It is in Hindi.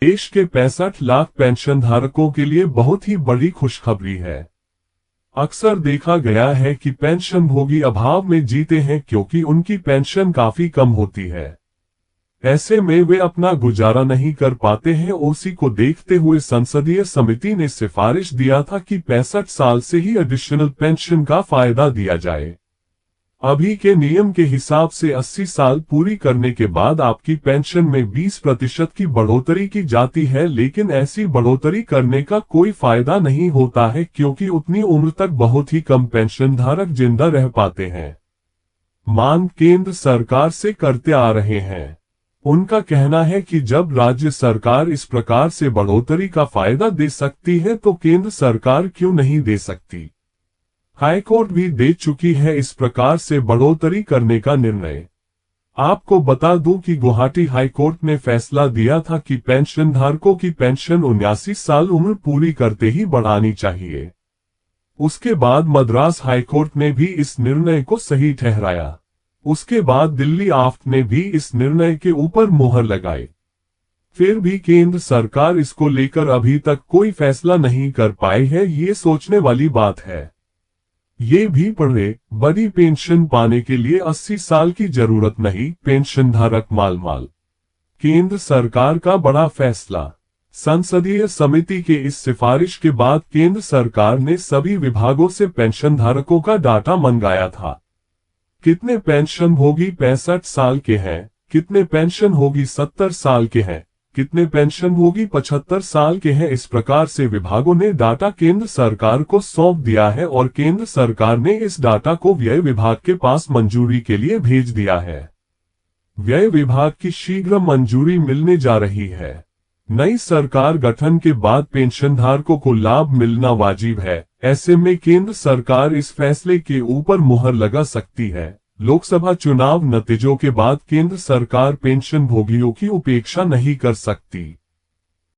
देश के 65 लाख पेंशन धारकों के लिए बहुत ही बड़ी खुशखबरी है। अक्सर देखा गया है कि पेंशन भोगी अभाव में जीते हैं क्योंकि उनकी पेंशन काफी कम होती है। ऐसे में वे अपना गुजारा नहीं कर पाते हैं। उसी को देखते हुए संसदीय समिति ने सिफारिश दिया था कि 65 साल से ही एडिशनल पेंशन का फायदा दिया जाए। अभी के नियम के हिसाब से 80 साल पूरी करने के बाद आपकी पेंशन में 20% की बढ़ोतरी की जाती है, लेकिन ऐसी बढ़ोतरी करने का कोई फायदा नहीं होता है क्योंकि उतनी उम्र तक बहुत ही कम पेंशन धारक जिंदा रह पाते हैं। मांग केंद्र सरकार से करते आ रहे हैं। उनका कहना है कि जब राज्य सरकार इस प्रकार से बढ़ोतरी का फायदा दे सकती है तो केंद्र सरकार क्यों नहीं दे सकती। हाईकोर्ट भी दे चुकी है इस प्रकार से बढ़ोतरी करने का निर्णय। आपको बता दूं कि गुवाहाटी हाईकोर्ट ने फैसला दिया था कि पेंशन धारकों की पेंशन 79 साल उम्र पूरी करते ही बढ़ानी चाहिए। उसके बाद मद्रास हाईकोर्ट ने भी इस निर्णय को सही ठहराया। उसके बाद दिल्ली आफ्ट ने भी इस निर्णय के ऊपर मोहर लगाई। फिर भी केंद्र सरकार इसको लेकर अभी तक कोई फैसला नहीं कर पाई है। ये सोचने वाली बात है। ये भी पढ़े, बड़ी पेंशन पाने के लिए 80 साल की जरूरत नहीं, पेंशन धारक माल। केंद्र सरकार का बड़ा फैसला। संसदीय समिति के इस सिफारिश के बाद केंद्र सरकार ने सभी विभागों से पेंशन धारकों का डाटा मंगाया था। कितने पेंशन भोगी 65 साल के हैं, कितने पेंशन भोगी 70 साल के हैं, कितने पेंशन भोगी 75 साल के हैं। इस प्रकार से विभागों ने डाटा केंद्र सरकार को सौंप दिया है और केंद्र सरकार ने इस डाटा को व्यय विभाग के पास मंजूरी के लिए भेज दिया है। व्यय विभाग की शीघ्र मंजूरी मिलने जा रही है। नई सरकार गठन के बाद पेंशनधारकों को लाभ मिलना वाजिब है। ऐसे में केंद्र सरकार इस फैसले के ऊपर मुहर लगा सकती है। लोकसभा चुनाव नतीजों के बाद केंद्र सरकार पेंशन भोगियों की उपेक्षा नहीं कर सकती।